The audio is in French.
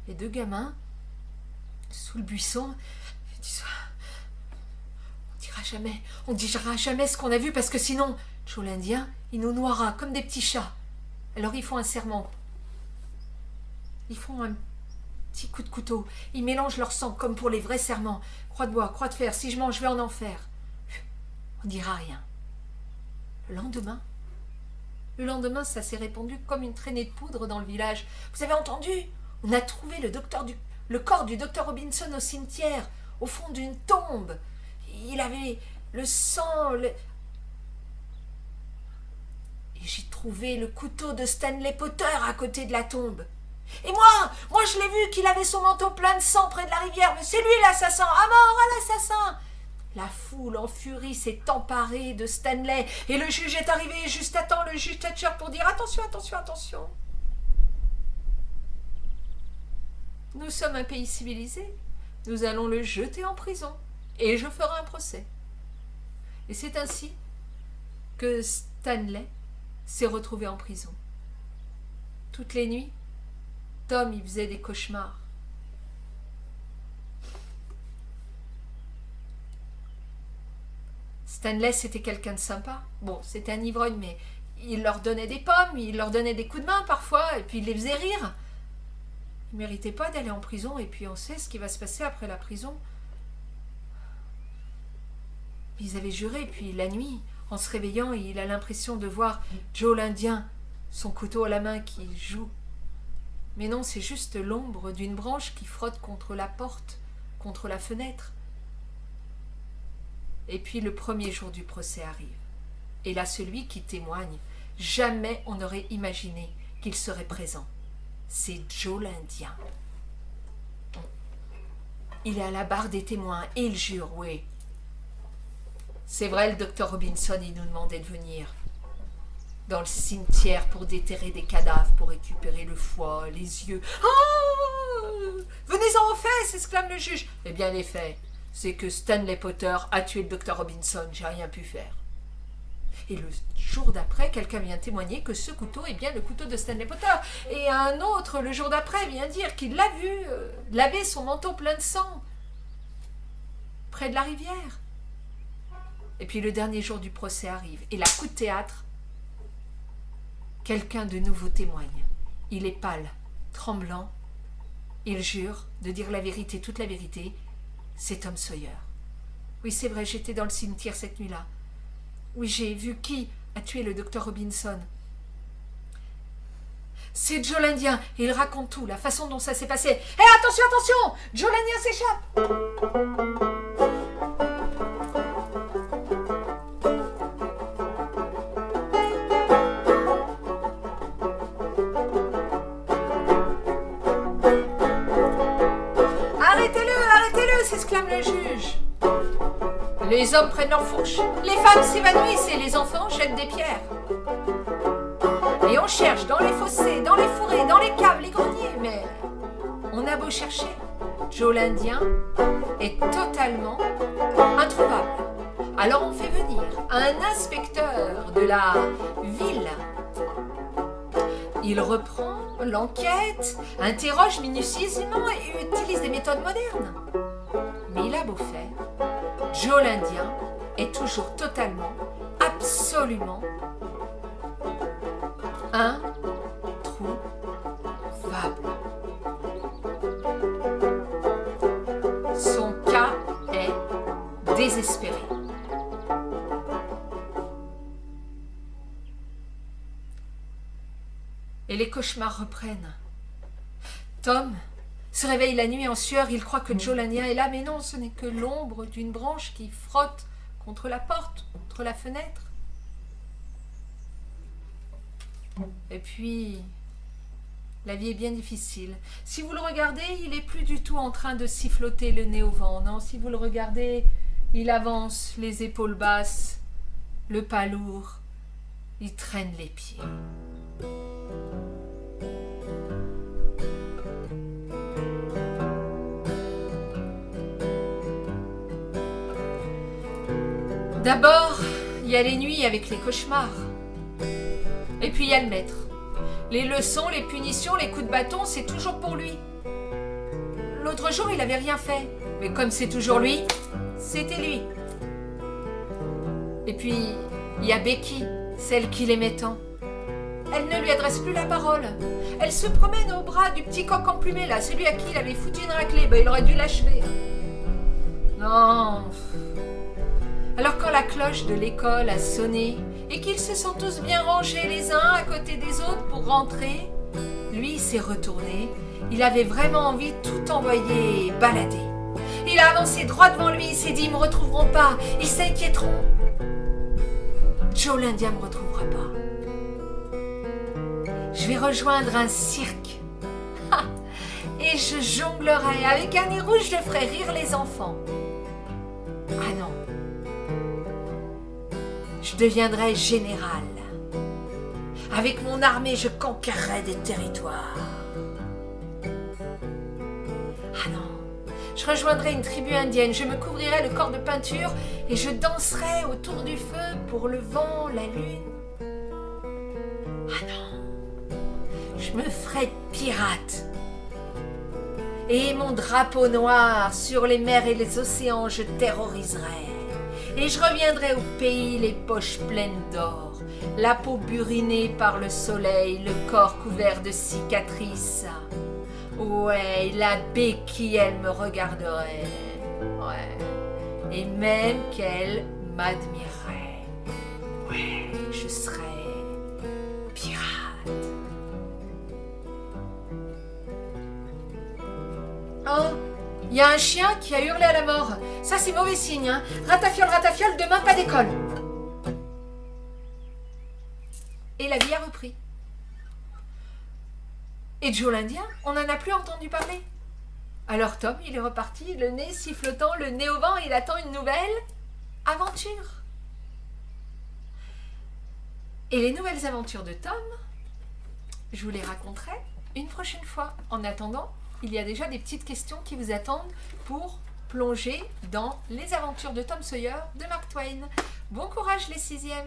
Les deux gamins, sous le buisson, ils disent on dira jamais ce qu'on a vu parce que sinon, Joe l'Indien, il nous noiera comme des petits chats. Alors ils font un serment. Ils font un petit coup de couteau. Ils mélangent leur sang comme pour les vrais serments. Croix de bois, croix de fer, si je mange, je vais en enfer. On dira rien. Le lendemain, ça s'est répandu comme une traînée de poudre dans le village. Vous avez entendu? On a trouvé le corps du docteur Robinson au cimetière, au fond d'une tombe. Il avait le sang... Et j'ai trouvé le couteau de Stanley Potter à côté de la tombe. Et moi je l'ai vu qu'il avait son manteau plein de sang près de la rivière. Mais c'est lui l'assassin. À mort à l'assassin. La foule en furie s'est emparée de Stanley et le juge est arrivé juste à temps, le juge Thatcher, pour dire attention, attention, attention. Nous sommes un pays civilisé. Nous allons le jeter en prison et je ferai un procès. Et c'est ainsi que Stanley s'est retrouvé en prison. Toutes les nuits, Tom y faisait des cauchemars. Stanley, c'était quelqu'un de sympa. Bon, c'était un ivrogne, mais il leur donnait des pommes, il leur donnait des coups de main parfois, et puis il les faisait rire. Il ne méritait pas d'aller en prison, et puis on sait ce qui va se passer après la prison. Ils avaient juré, puis la nuit, en se réveillant, il a l'impression de voir Joe l'Indien, son couteau à la main, qui joue. Mais non, c'est juste l'ombre d'une branche qui frotte contre la porte, contre la fenêtre. Et puis le premier jour du procès arrive. Et là, celui qui témoigne, jamais on n'aurait imaginé qu'il serait présent. C'est Joe l'Indien. Il est à la barre des témoins et il jure, oui. C'est vrai, le docteur Robinson, il nous demandait de venir dans le cimetière pour déterrer des cadavres, pour récupérer le foie, les yeux. « Ah, venez-en aux faits !» s'exclame le juge. « Eh bien, les faits, c'est que Stanley Potter a tué le docteur Robinson, j'ai rien pu faire. » Et le jour d'après, quelqu'un vient témoigner que ce couteau est bien le couteau de Stanley Potter. Et un autre, le jour d'après, vient dire qu'il l'a vu laver son manteau plein de sang près de la rivière. Et puis le dernier jour du procès arrive. Et là, coup de théâtre, quelqu'un de nouveau témoigne. Il est pâle, tremblant. Il jure de dire la vérité, toute la vérité. C'est Tom Sawyer. Oui, c'est vrai, j'étais dans le cimetière cette nuit-là. Oui, j'ai vu qui a tué le docteur Robinson. C'est Joe l'Indien, et il raconte tout, la façon dont ça s'est passé. Hé, attention, attention! Joe l'Indien s'échappe! Arrêtez-le, s'exclame le juge. Les hommes prennent leurs fourches, les femmes s'évanouissent et les enfants jettent des pierres. Et on cherche dans les fossés, dans les fourrés, dans les caves, les greniers, mais on a beau chercher, Joe l'Indien est totalement introuvable. Alors on fait venir un inspecteur de la ville. Il reprend l'enquête, interroge minutieusement et utilise des méthodes modernes. Mais il a beau faire, Joe l'Indien est toujours totalement, absolument introuvable. Son cas est désespéré. Et les cauchemars reprennent. Tom se réveille la nuit en sueur, il croit que Joe l'Indien est là, mais non, ce n'est que l'ombre d'une branche qui frotte contre la porte, contre la fenêtre. Et puis, la vie est bien difficile. Si vous le regardez, il n'est plus du tout en train de siffloter le nez au vent. Non, si vous le regardez, il avance les épaules basses, le pas lourd, il traîne les pieds. D'abord, il y a les nuits avec les cauchemars. Et puis il y a le maître. Les leçons, les punitions, les coups de bâton, c'est toujours pour lui. l'autre jour, il avait rien fait. Mais comme c'est toujours lui, c'était lui. Et puis, il y a Becky, celle qui l'aimait tant. Elle ne lui adresse plus la parole. Elle se promène au bras du petit coq emplumé, là, celui à qui il avait foutu une raclée. Ben, il aurait dû l'achever. Non. Alors quand la cloche de l'école a sonné et qu'ils se sont tous bien rangés les uns à côté des autres pour rentrer, lui s'est retourné. Il avait vraiment envie de tout envoyer balader. Il a avancé droit devant lui, il s'est dit, ils me retrouveront pas, ils s'inquiéteront. Joe l'Indien me retrouvera pas. Je vais rejoindre un cirque. Et je jonglerai. Avec un nez rouge, je ferai rire les enfants. Ah non. Je deviendrai général. Avec mon armée, je conquerrai des territoires. Ah non. Je rejoindrai une tribu indienne, je me couvrirai le corps de peinture et je danserai autour du feu pour le vent, la lune. Ah non. Je me ferai pirate. Et mon drapeau noir sur les mers et les océans, je terroriserai. Et je reviendrai au pays les poches pleines d'or, la peau burinée par le soleil, le corps couvert de cicatrices. Ouais, la Becky, elle me regarderait. Ouais. Et même qu'elle m'admirerait. Ouais, je serais pirate. Oh, il y a un chien qui a hurlé à la mort. Ça, c'est mauvais signe, hein. Ratafiole, demain, pas d'école. Et la vie a repris. Et Joe l'Indien, on n'en a plus entendu parler. Alors Tom, il est reparti, le nez sifflotant, le nez au vent, il attend une nouvelle aventure. Et les nouvelles aventures de Tom, je vous les raconterai une prochaine fois. En attendant, il y a déjà des petites questions qui vous attendent pour plonger dans les aventures de Tom Sawyer de Mark Twain. Bon courage les 6e!